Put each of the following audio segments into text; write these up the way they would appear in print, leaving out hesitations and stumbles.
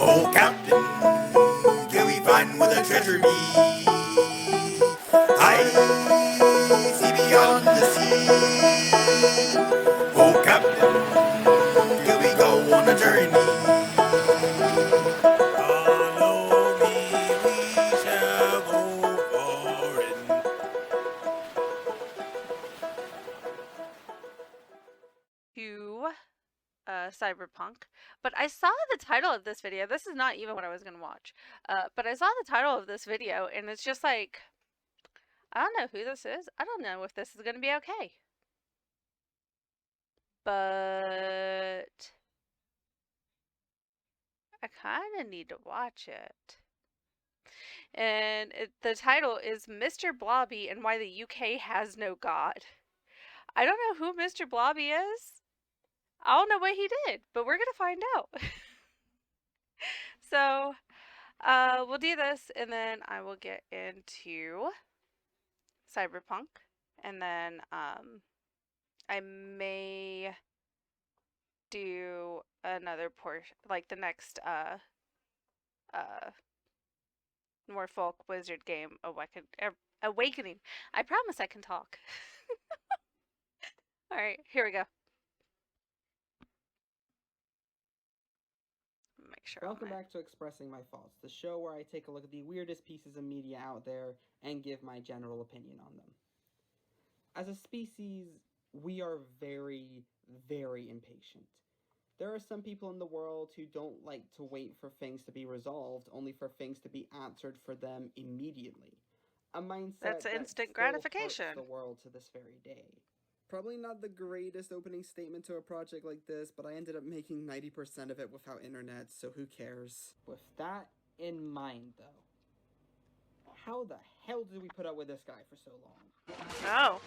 Oh, Captain, till we find where the treasure be. I see beyond the sea. Oh, Captain, till we go on a journey. Follow me, we shall go foreign. To Cyberpunk, but I saw the title of this video. This is not even what I was gonna watch, but I saw the title of this video, and it's just like, I don't know who this is. I don't know if this is gonna be okay. But I kind of need to watch it. And the title is Mr. Blobby and Why the UK Has No God. I don't know who Mr. Blobby is. I don't know what he did, but we're gonna find out. So, we'll do this, and then I will get into Cyberpunk, and then I may do another portion, like the next Norfolk Wizard game, Awakening. I promise I can talk. All right, here we go. Make sure. Welcome back to Expressing My Thoughts, the show where I take a look at the weirdest pieces of media out there and give my general opinion on them. As a species, we are very, very impatient. There are some people in the world who don't like to wait for things to be resolved, only for things to be answered for them immediately. A mindset That's that instant still gratification. hurts the world to this very day. Probably not the greatest opening statement to a project like this, but I ended up making 90% of it without internet, so who cares? With that in mind, though, how the hell did we put up with this guy for so long? Oh.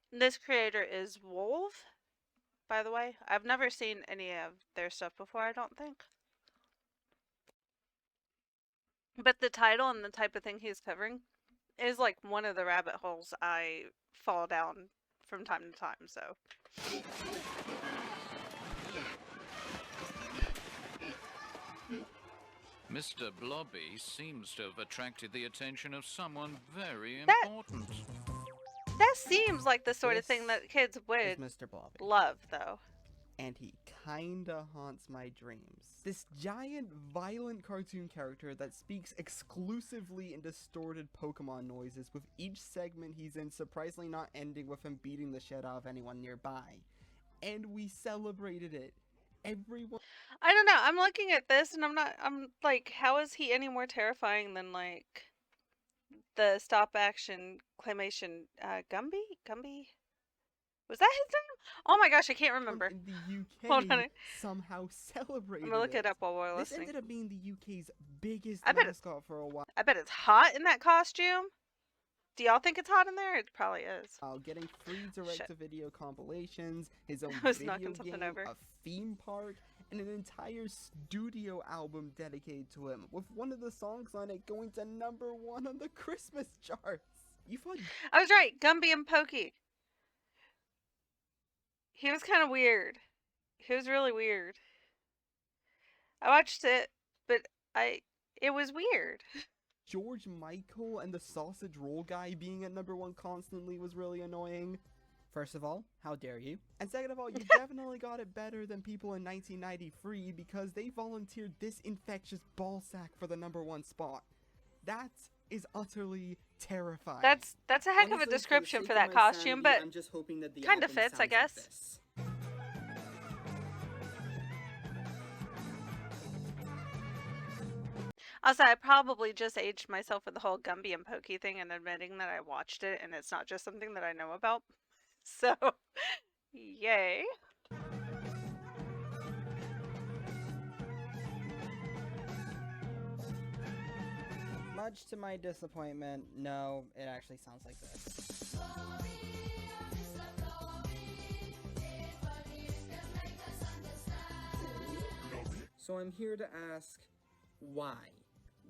This creator is Wolve, by the way. I've never seen any of their stuff before, I don't think. But the title and the type of thing he's covering is like one of the rabbit holes I fall down from time to time, so. Mr. Blobby seems to have attracted the attention of someone very important. That seems like the sort of thing that kids would Mr. Blobby. love, though. And he kinda haunts my dreams. This giant, violent cartoon character that speaks exclusively in distorted Pokemon noises, with each segment he's in surprisingly not ending with him beating the shit out of anyone nearby. And we celebrated it. Everyone. I don't know, I'm looking at this and I'm like, how is he any more terrifying than, like, the stop-action claymation, Gumby? Gumby? Was that his name? Oh my gosh, I can't remember. In the UK Hold on. somehow celebrated I'm gonna look it up while we're listening. This ended up being the UK's biggest mascot for a while. I bet it's hot in that costume. Do y'all think it's hot in there? It probably is. Getting free direct-to-video compilations, his own I was video knocking something game, over. a theme park, and an entire studio album dedicated to him, with one of the songs on it going to #1 on the Christmas charts. You thought I was right, Gumby and Pokey. He was kind of weird. He was really weird. I watched it, but it was weird. George Michael and the sausage roll guy being at #1 constantly was really annoying. First of all, how dare you? And second of all, you definitely got it better than people in 1993 because they volunteered this infectious ballsack for the #1 spot. That is utterly terrifying. That's a heck of a description for that costume, but I'm just hoping that the kind of fits, I guess. Also, I probably just aged myself with the whole Gumby and Pokey thing and admitting that I watched it and it's not just something that I know about. So, yay. Much to my disappointment, no, it actually sounds like this. So I'm here to ask, why?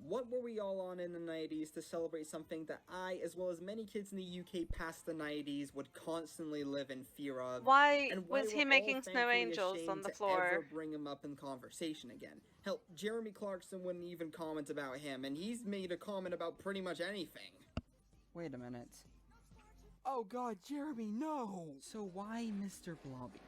what were we all on in the 90s to celebrate something that I, as well as many kids in the UK past the 90s, would constantly live in fear of? Why And why was we're he all making snow thankfully angels on ashamed the to floor? ever bring him up in conversation again. Hell, Jeremy Clarkson wouldn't even comment about him, and he's made a comment about pretty much anything. Wait a minute. Oh god, Jeremy, no! So why Mr. Blobby?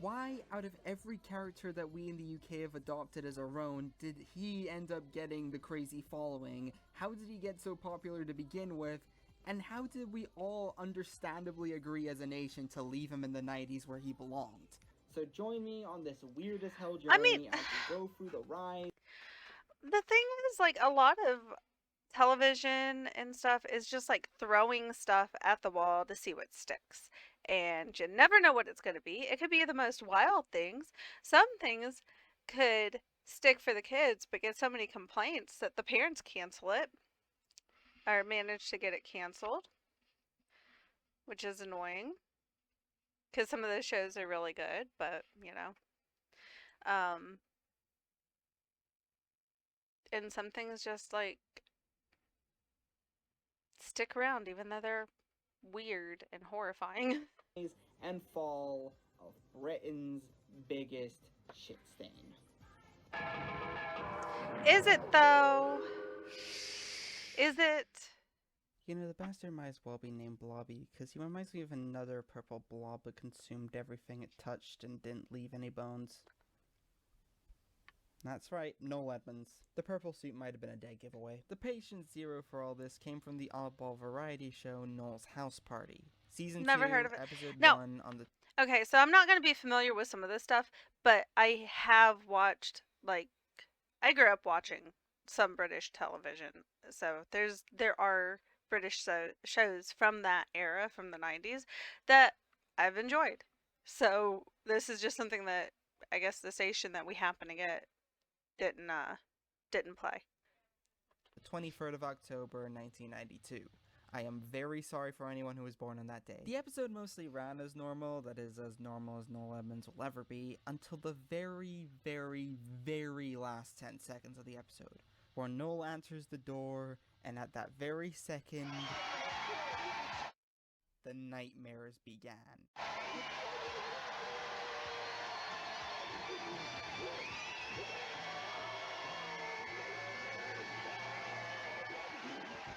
Why, out of every character that we in the UK have adopted as our own, did he end up getting the crazy following? How did he get so popular to begin with? And how did we all understandably agree as a nation to leave him in the 90s where he belonged? So join me on this weird as hell journey. I mean, as we go through the ride. The thing is, like, a lot of television and stuff is just like throwing stuff at the wall to see what sticks. And you never know what it's going to be. It could be the most wild things. Some things could stick for the kids, but get so many complaints that the parents cancel it or manage to get it canceled, which is annoying because some of those shows are really good, but you know. And some things just like stick around even though they're weird and horrifying. And fall of Britain's biggest shit stain. Is it though? Is it? You know, the bastard might as well be named Blobby, because he reminds me of another purple blob that consumed everything it touched and didn't leave any bones. That's right, Noel Edmonds. The purple suit might have been a dead giveaway. The patient zero for all this came from the oddball variety show Noel's House Party. Season Never 2, heard of it. episode No. 1 on the... Okay, so I'm not going to be familiar with some of this stuff, but I have watched, like, I grew up watching some British television. So there are British shows from that era, from the 90s, that I've enjoyed. So this is just something that I guess the station that we happen to get didn't play. The 23rd of October, 1992. I am very sorry for anyone who was born on that day. The episode mostly ran as normal, that is, as normal as Noel Edmonds will ever be, until the very, very, very last 10 seconds of the episode, where Noel answers the door, and at that very second, the nightmares began.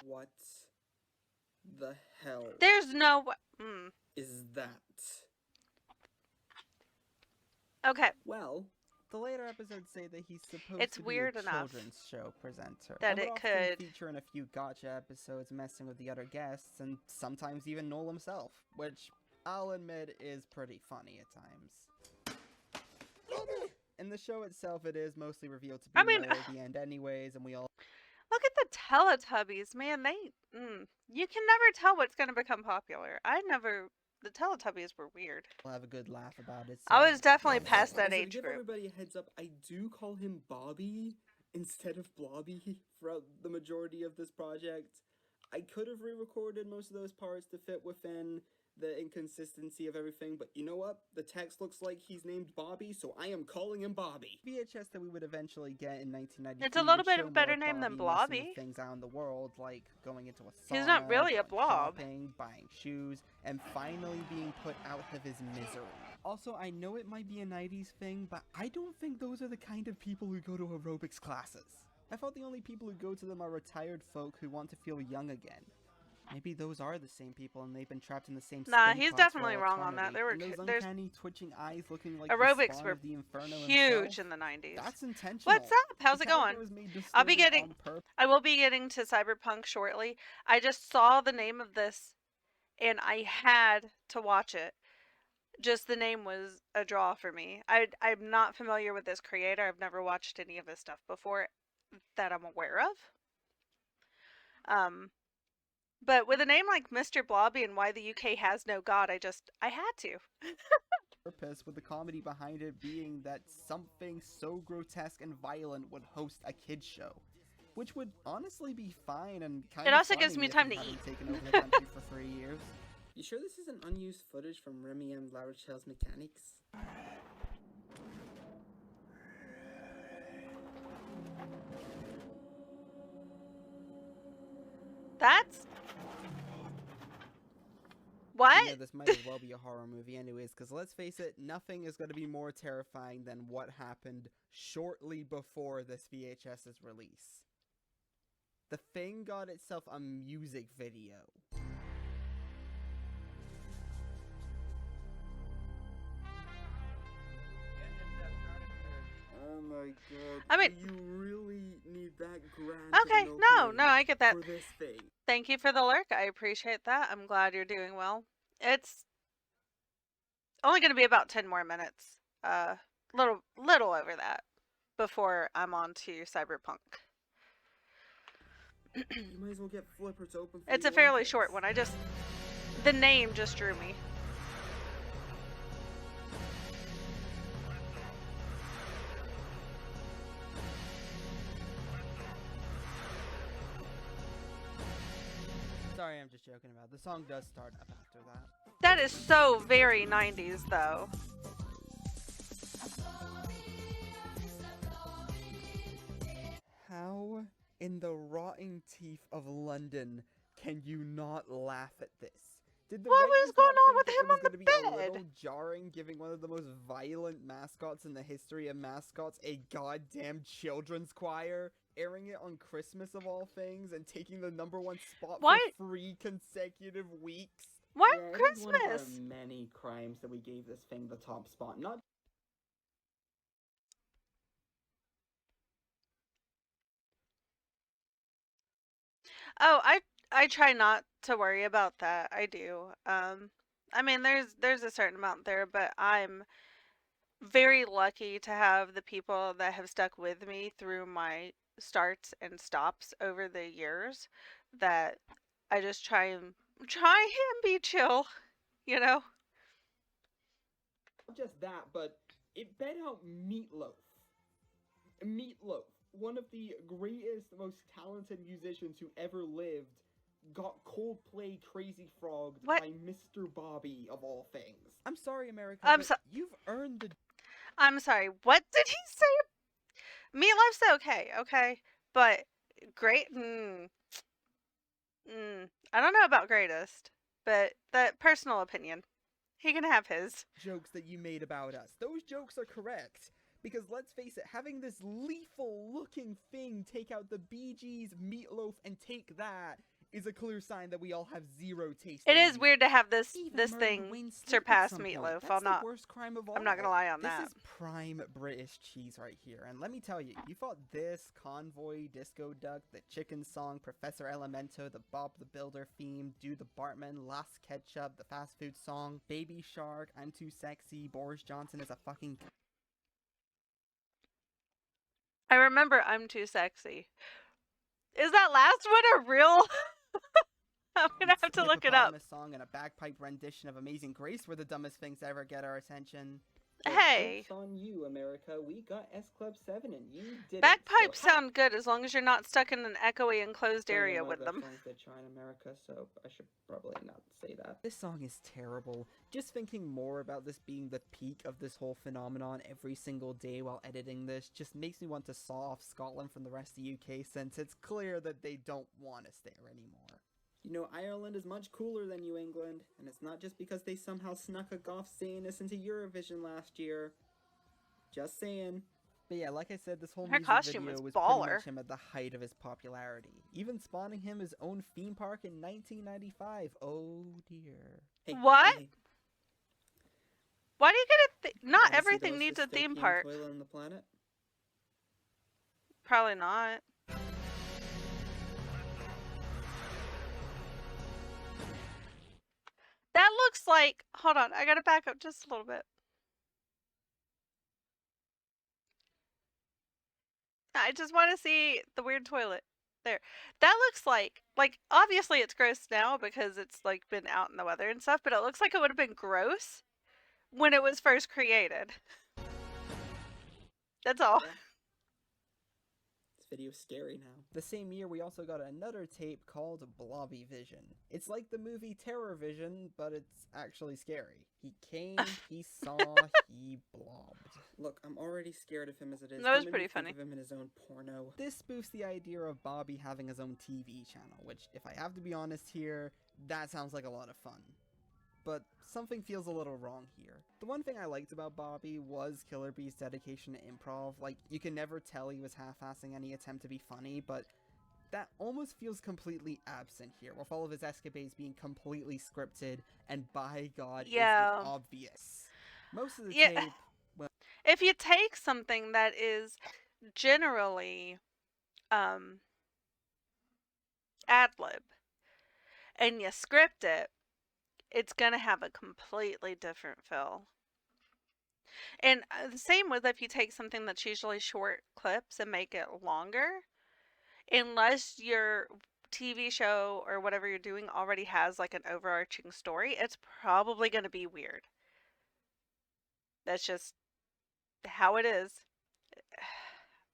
What the hell There's no way. is that? Okay. Well, the later episodes say that he's supposed It's to be weird a enough children's show presenter. that and would it often could feature in a few gotcha episodes messing with the other guests, and sometimes even Noel himself, which I'll admit is pretty funny at times. In the show itself, it is mostly revealed to be Noel at the end anyways, and we all... Look at the Teletubbies, man. You can never tell what's going to become popular. The Teletubbies were weird. We'll have a good laugh about it. I was definitely past that age to give group. everybody a heads up, I do call him Bobby instead of Blobby throughout the majority of this project. I could have re-recorded most of those parts to fit within the inconsistency of everything, but you know what? The text looks like he's named Bobby, so I am calling him Bobby. VHS that we would eventually get in 1993. It's a little bit better name than Blobby. Things out in the world, like going into a sauna, he's not really a blob. Shopping, buying shoes, and finally being put out of his misery. Also, I know it might be a 90s thing, but I don't think those are the kind of people who go to aerobics classes. I thought the only people who go to them are retired folk who want to feel young again. Maybe those are the same people and they've been trapped in the same Nah, spin he's class definitely for wrong on that. There's uncanny twitching eyes looking like aerobics the spawn were of the Inferno huge himself. in the 90s. That's intentional. What's up? How's it going? I will be getting to Cyberpunk shortly. I just saw the name of this and I had to watch it. Just the name was a draw for me. I'm not familiar with this creator. I've never watched any of his stuff before that I'm aware of. But with a name like Mr. Blobby and Why the UK Has No God, I had to. Purpose, with the comedy behind it being that something so grotesque and violent would host a kids show, which would honestly be fine and kind of. It also gives me time to eat. Taken over the country for 3 years. You sure this isn't unused footage from Remy M. Larochelle's Mechanics? That's... What? You know, this might as well be a horror movie anyways, because let's face it, nothing is going to be more terrifying than what happened shortly before this VHS's release. The thing got itself a music video. Oh my god. I mean... You really need that grand Okay, no, I get that. for this thing. Thank you for the lurk. I appreciate that. I'm glad you're doing well. It's only going to be about 10 more minutes. Little over that before I'm on to Cyberpunk. You might as well get flippers open for It's the a fairly Olympics. short one. The name just drew me. Sorry, I'm just joking about it. The song does start up after that. That is so very 90s, though. How in the rotting teeth of London can you not laugh at this? Did the What was writers going not on think with that him it was on the gonna be a bed? little jarring, giving one of the most violent mascots in the history of mascots a goddamn children's choir, airing it on Christmas of all things, and taking the #1 spot Why- for 3 consecutive weeks? What Yeah, it is one of our Christmas? many crimes that we gave this thing the top spot. Not Oh, I try not to worry about that. I do. I mean, there's a certain amount there, but I'm very lucky to have the people that have stuck with me through my starts and stops over the years, that I just try and be chill, you know? just that, but it bet out Meatloaf. Meatloaf, one of the greatest, most talented musicians who ever lived, got Coldplay Crazy Frogged What? by Mr. Bobby, of all things. I'm sorry, America, I'm but so- you've earned the... I'm sorry, what did he say? Meatloaf's okay, but great, I don't know about greatest, but that personal opinion. He can have his. jokes that you made about us. Those jokes are correct. Because let's face it, having this lethal-looking thing take out the Bee Gees, Meatloaf, and Take That is a clear sign that we all have zero taste. It in is music. weird to have this Even this murdered thing Wayne Sleep at surpass some point. Meatloaf. That's the worst crime of all. I'm not gonna lie on this that. This is prime British cheese right here. And let me tell you, you thought this, Convoy, Disco Duck, the Chicken Song, Professor Elemento, the Bob the Builder theme, Do the Bartman, Last Ketchup, the fast food song, Baby Shark, I'm Too Sexy, Boris Johnson is a fucking... I remember I'm Too Sexy. Is that last one a real? I'm gonna have to look it up. Song and a bagpipe rendition of Amazing Grace were the dumbest things to ever get our attention. Hey. Joke's on you, America. We got S Club 7 and you did Bagpipes sound good as long as you're not stuck in an echoey enclosed area with them. Songs they try in America, so I should probably not say that. This song is terrible. Just thinking more about this being the peak of this whole phenomenon every single day while editing this just makes me want to saw off Scotland from the rest of the UK, since it's clear that they don't want us there anymore. You know, Ireland is much cooler than New England, and it's not just because they somehow snuck a goth Satanist into Eurovision last year. Just saying. But yeah, like I said, this whole Her music costume video was was baller. pretty much him at the height of his popularity, even spawning him his own theme park in 1995. Oh dear. Hey, What? hey, Why do you get a not wanna see the everything most needs a dystopian theme park. toilet on the planet? Probably not. That looks like, hold on, I gotta back up just a little bit. I just want to see the weird toilet. There. That looks like obviously it's gross now because it's like been out in the weather and stuff, but it looks like it would have been gross when it was first created. That's all. Yeah. It's video's scary now. The same year, we also got another tape called Blobby Vision. It's like the movie Terror Vision, but it's actually scary. He came, he saw, he blobbed. Look, I'm already scared of him as it is. That was Don't make pretty me think funny. of him in his own porno. This spoofs the idea of Bobby having his own TV channel, which, if I have to be honest here, that sounds like a lot of fun. But something feels a little wrong here. The one thing I liked about Bobby was Killer Bee's dedication to improv. Like, you can never tell he was half-assing any attempt to be funny, but that almost feels completely absent here, with all of his escapades being completely scripted, and by God, Yeah. it's obvious. Most of the Yeah. tape... Well, If you take something that is generally ad-lib and you script it, it's gonna have a completely different feel. And the same with if you take something that's usually short clips and make it longer, unless your TV show or whatever you're doing already has like an overarching story, it's probably going to be weird. That's just how it is.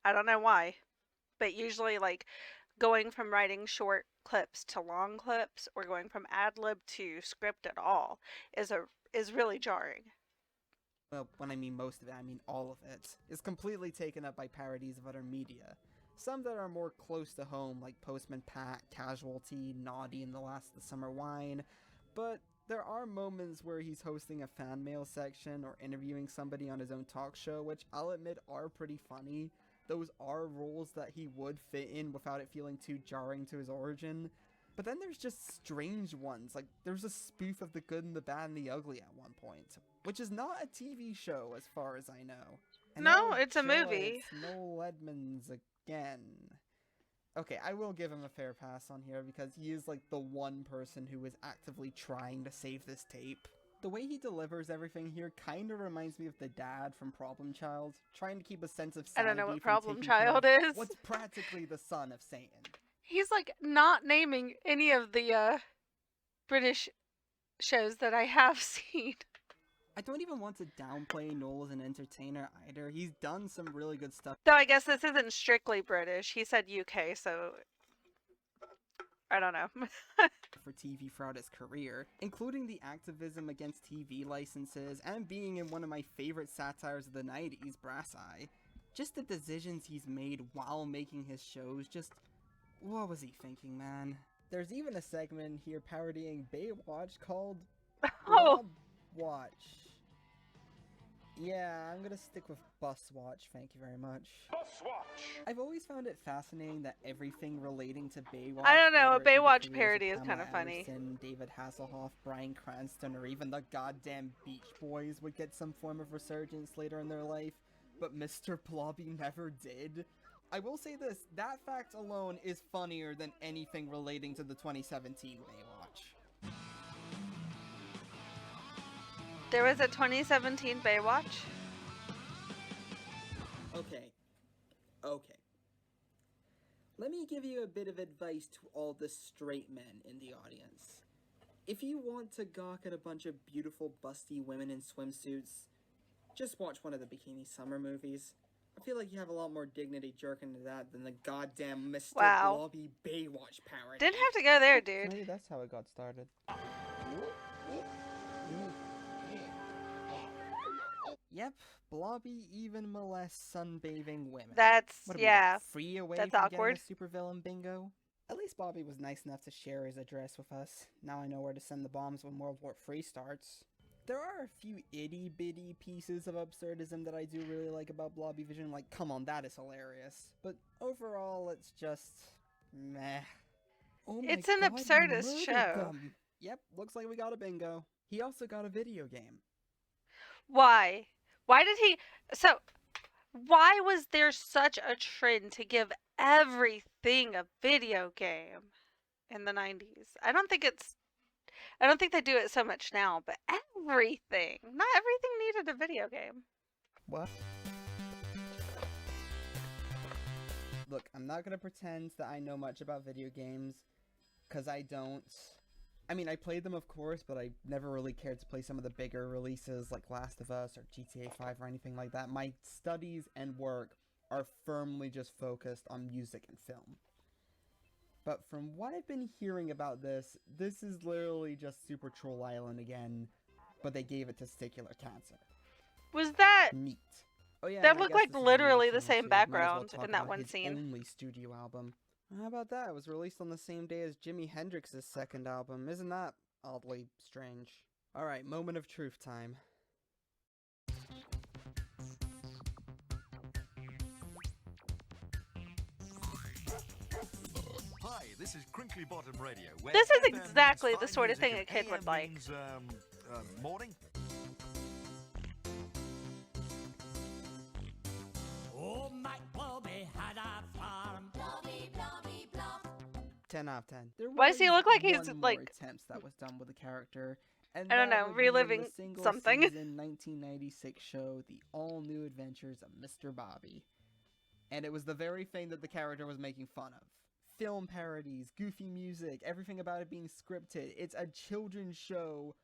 I don't know why, but usually like going from writing short clips to long clips or going from ad lib to script at all is really jarring. well, when I mean most of it, I mean all of it, is completely taken up by parodies of other media. Some that are more close to home, like Postman Pat, Casualty, Naughty, and The Last of the Summer Wine, but there are moments where he's hosting a fan mail section or interviewing somebody on his own talk show, which I'll admit are pretty funny. Those are roles that he would fit in without it feeling too jarring to his origin. But then there's just strange ones, like there's a spoof of The Good and the Bad and the Ugly at one point, which is not a TV show as far as I know. And No, oh it's a joy, movie. It's Noel Edmonds again. Okay, I will give him a fair pass on here because he is like the one person who is actively trying to save this tape. The way he delivers everything here kind of reminds me of the dad from Problem Child, trying to keep a sense of I sanity don't know what from Problem taking care Child of is. what's practically the son of Satan. He's like not naming any of the British shows that I have seen. I don't even want to downplay Noel as an entertainer either. He's done some really good stuff. Though I guess this isn't strictly British. He said UK, so I don't know. For TV throughout his career, including the activism against TV licenses and being in one of my favorite satires of the 90s, Brass Eye. Just the decisions he's made while making his shows, just... what was he thinking, man? There's even a segment here parodying Baywatch called Oh. Watch. Yeah, I'm gonna stick with Bus Watch, thank you very much. Bus Watch! I've always found it fascinating that everything relating to Baywatch... I don't know, a whether it be the Baywatch careers parody of is Pamela kinda funny. Anderson, David Hasselhoff, Bryan Cranston, or even the goddamn Beach Boys would get some form of resurgence later in their life, but Mr. Blobby never did. I will say this, that fact alone is funnier than anything relating to the 2017 Baywatch. There was a 2017 Baywatch? Okay. Let me give you a bit of advice to all the straight men in the audience. If you want to gawk at a bunch of beautiful busty women in swimsuits, just watch one of the Bikini Summer movies. I feel like you have a lot more dignity jerking to that than the goddamn Mr. Wow. Blobby Baywatch parody. Didn't have to go there, dude. Maybe that's how it got started. Yep, Blobby even molests sunbathing women. That's, What are we, yeah. like, free away That's from awkward. getting a supervillain bingo? At least Bobby was nice enough to share his address with us. Now I know where to send the bombs when World War III starts. There are a few itty-bitty pieces of absurdism that I do really like about Blobby Vision, like, come on, that is hilarious. But overall, it's just... meh. Oh my It's an God, you absurdist murdered show. them. Yep, looks like we got a bingo. He also got a video game. Why? Why did he... So, why was there such a trend to give everything a video game in the 90s? I don't think they do it so much now, but everything. Not everything needed a video game. What? Look, I'm not gonna pretend that I know much about video games, because I don't. I mean, I played them, of course, but I never really cared to play some of the bigger releases like Last of Us or GTA 5 or anything like that. My studies and work are firmly just focused on music and film. But from what I've been hearing about this is literally just Super Troll Island again, but they gave it testicular cancer. Was that... Neat. Oh yeah, That and I looked guess like this is literally music the channel same too. Might as well background talk in that about one his scene. only studio album. How about that? It was released on the same day as Jimi Hendrix's second album. Isn't that oddly strange? Alright, moment of truth time. Hi, this is Crinkly Bottom Radio. Where This is FM means exactly the fine sort of music thing a and kid would AM like. means, morning. Oh, my Blobby had a farm. Blobby, Blobby, Blob. 10 out of 10. There Why does he was look like he's, one like- more attempts that was done with the character, and I don't that know, would be in reliving the single something. season 1996 show, The All-New Adventures of Mr. Blobby. And it was the very thing that the character was making fun of. Film parodies, goofy music, everything about it being scripted. It's a children's show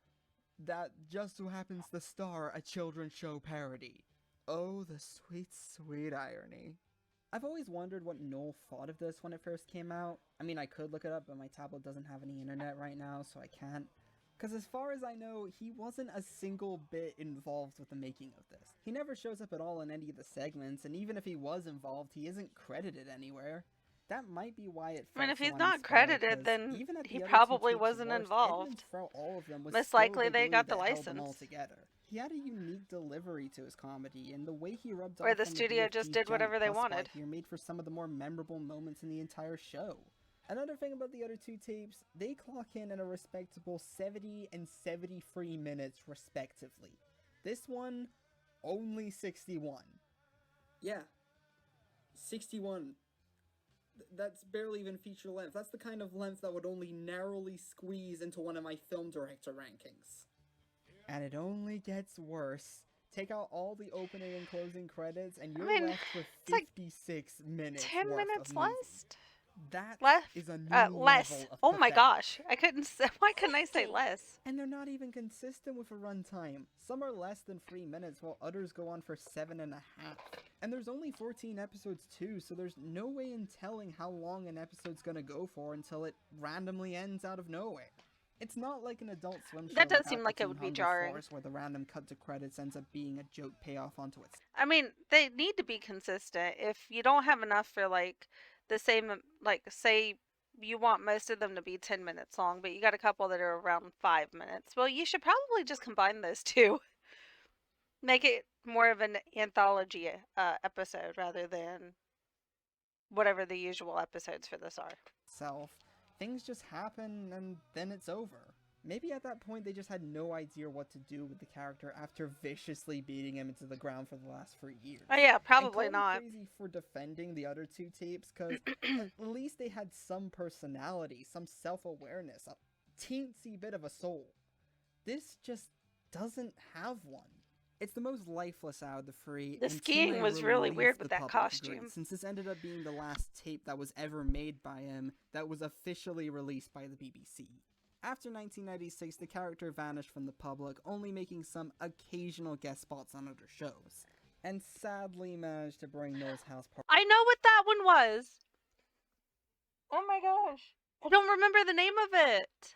that just so happens to star a children's show parody. Oh, the sweet, sweet irony. I've always wondered what Noel thought of this when it first came out. I mean, I could look it up, but my tablet doesn't have any internet right now, so I can't. Because as far as I know, he wasn't a single bit involved with the making of this. He never shows up at all in any of the segments, and even if he was involved, he isn't credited anywhere. That might be why it I mean, felt if he's so not uninspired, credited, 'cause then even at the he other two probably tapes' wasn't worst, involved. Edmund throughout all of them was Most still likely the they glue got the that held them all license. together. He had a unique delivery to his comedy, and the way he rubbed Or off the on studio BFG just did Giant whatever they Plus spot wanted. here made for some of the more memorable moments in the entire show. Another thing about the other two tapes, they clock in at a respectable 70 and 73 minutes respectively. This one, only 61. Yeah, 61. That's barely even feature length. That's the kind of length that would only narrowly squeeze into one of my film director rankings. And it only gets worse. Take out all the opening and closing credits, and you're mean, left with it's like 56 minutes 10 worth minutes of movie. less? That Left? is a new Less. level of Oh my pathetic. gosh. I couldn't say, why couldn't I say less? And they're not even consistent with a runtime. Some are less than 3 minutes, while others go on for 7.5. And there's only 14 episodes too, so there's no way in telling how long an episode's gonna go for until it randomly ends out of nowhere. It's not like an Adult Swim show That does like seem like it Appleton would be Hunger jarring. Force, where the random cut to credits ends up being a joke payoff onto its. I mean, they need to be consistent. If you don't have enough for like the same, like say you want most of them to be 10 minutes long, but you got a couple that are around 5 minutes. Well, you should probably just combine those two. Make it more of an anthology episode rather than whatever the usual episodes for this are. Self. Things just happen and then it's over. Maybe at that point they just had no idea what to do with the character after viciously beating him into the ground for the last 3 years. Oh yeah, And probably call me not. crazy for defending the other two tapes, because at least they had some personality, some self-awareness, a teensy bit of a soul. This just doesn't have one. It's the most lifeless out of the three. The and to skiing my was really relief, weird with the that public costume. agreed, since this ended up being the last tape that was ever made by him that was officially released by the BBC. After 1996, the character vanished from the public, only making some occasional guest spots on other shows, and sadly managed to bring Noel's house party. I know what that one was. Oh my gosh. I don't remember the name of it.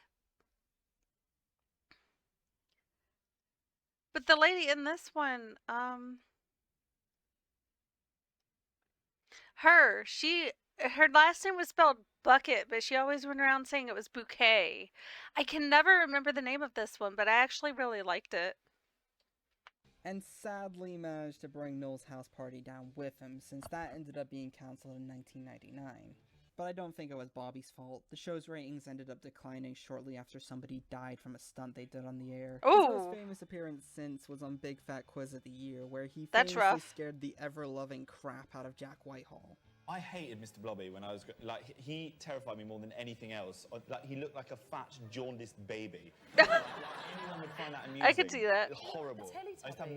But the lady in this one, her last name was spelled Bucket, but she always went around saying it was Bouquet. I can never remember the name of this one, but I actually really liked it. And sadly managed to bring Noel's house party down with him, since that ended up being cancelled in 1999. But I don't think it was Bobby's fault. The show's ratings ended up declining shortly after somebody died from a stunt they did on the air. His Ooh. most famous appearance since was on Big Fat Quiz of the Year, where he That's famously rough. scared the ever-loving crap out of Jack Whitehall. I hated Mr. Blobby when I was like he terrified me more than anything else. Like he looked like a fat, jaundiced baby. Like, anyone would find that amusing. I could see that. Horrible. I used to have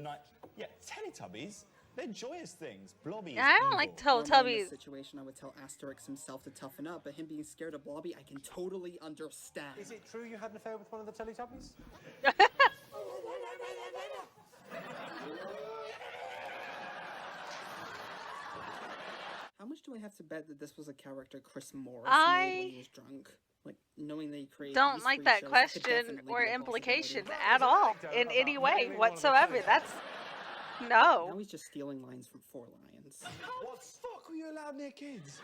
yeah, Teletubbies. They're joyous things. Blobby is I don't like evil. Normally in Teletubbies. this situation, I would tell Asterix himself to toughen up, but him being scared of Blobby, I can totally understand. Is it true you had an affair with one of the Teletubbies? much do I have to bet that this was a character Chris Morris made when he was drunk? Like, knowing that he created Don't these like 3 that shows, question could definitely or be a implication possibility. at all in any way whatsoever. That's Now no. he's just stealing lines from Four Lions. What fuck were you allowed near kids?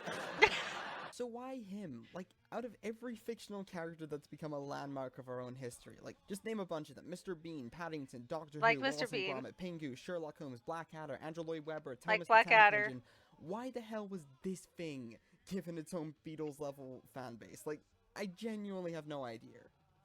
So why him? Like, out of every fictional character that's become a landmark of our own history, like, just name a bunch of them. Mr. Bean, Paddington, Doctor Like Who, Mr. Wallace and Bean. Gromit, Pingu, Sherlock Holmes, Blackadder, Andrew Lloyd Webber, Like Thomas the Tank Blackadder. Engine. Why the hell was this thing given its own Beatles-level fan base? Like, I genuinely have no idea.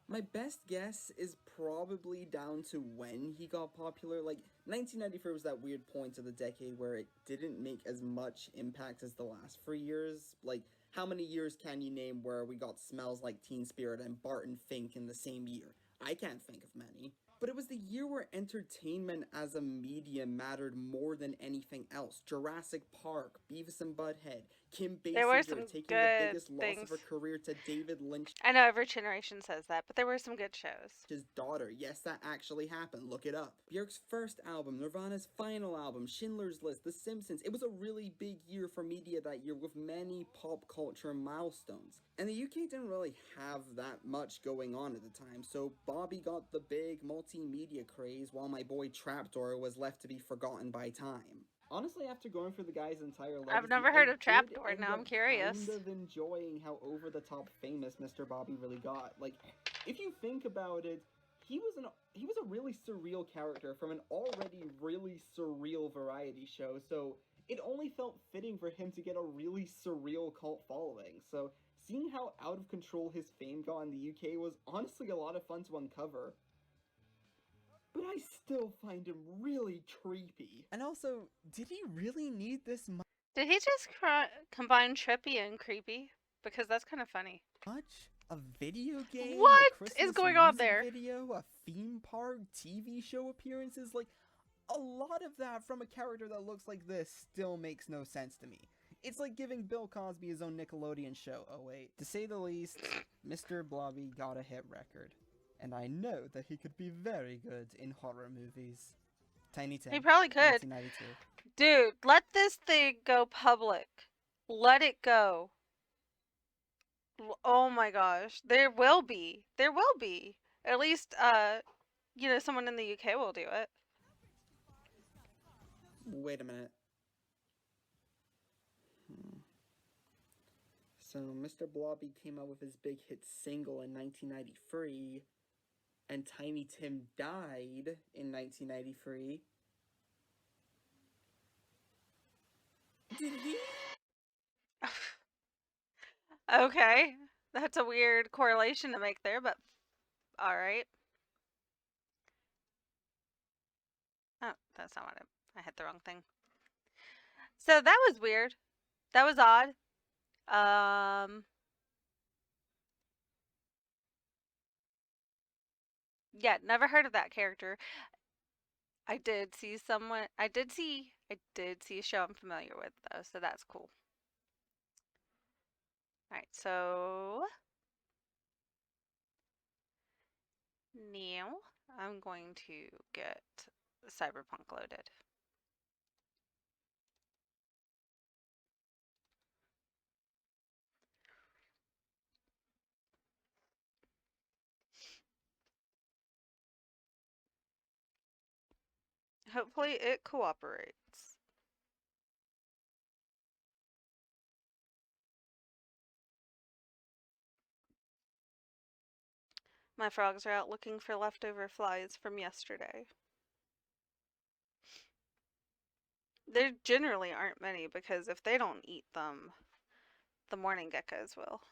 My best guess is probably down to when he got popular. Like, 1993 was that weird point of the decade where it didn't make as much impact as the last 3 years. Like, how many years can you name where we got Smells Like Teen Spirit and Barton Fink in the same year? I can't think of many. But it was the year where entertainment as a medium mattered more than anything else. Jurassic Park, Beavis and Butthead, Kim There were Basinger some taking good the biggest loss of things. her career to David Lynch. I know every generation says that, but there were some good shows. His daughter. Yes, that actually happened. Look it up. Björk's first album, Nirvana's final album, Schindler's List, The Simpsons. It was a really big year for media that year with many pop culture milestones. And the UK didn't really have that much going on at the time, so Bobby got the big multimedia craze while my boy Trapdoor was left to be forgotten by time. Honestly, after going through the guy's entire legacy, I've never heard I of Trapdoor, did end now I'm up curious. kind of enjoying how over-the-top famous Mr. Bobby really got. Like, if you think about it, he was a really surreal character from an already really surreal variety show, so it only felt fitting for him to get a really surreal cult following. So seeing how out of control his fame got in the UK was honestly a lot of fun to uncover. But I still find him really creepy. And also, did he really need this Did he just combine trippy and creepy? Because that's kind of funny. much? A video game? What a is Christmas going on music there? Video? A theme park? TV show appearances? Like, a lot of that from a character that looks like this still makes no sense to me. It's like giving Bill Cosby his own Nickelodeon show. Oh wait. To say the least, Mr. Blobby got a hit record. And I know that he could be very good in horror movies. Tiny Tim. He probably could. 1992. Dude, let this thing go public. Let it go. Oh my gosh. There will be. There will be. At least, someone in the UK will do it. Wait a minute. So, Mr. Blobby came out with his big hit single in 1993, and Tiny Tim died in 1993. Did he? Okay. That's a weird correlation to make there, but alright. Oh, that's not what I hit the wrong thing. So that was weird. That was odd. Yeah, never heard of that character. I did see a show I'm familiar with though, so that's cool. Alright, so now I'm going to get Cyberpunk loaded. Hopefully it cooperates. My frogs are out looking for leftover flies from yesterday. There generally aren't many because if they don't eat them, the morning geckos will.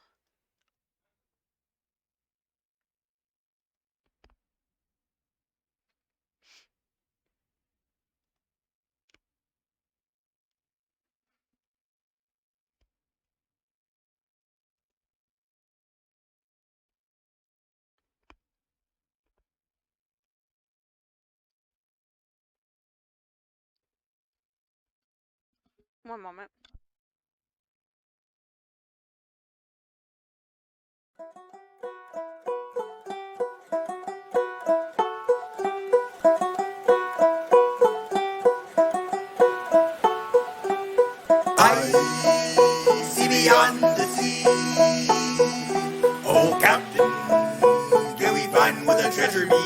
One moment. I see beyond the sea. Oh, Captain, can we find where the treasure be?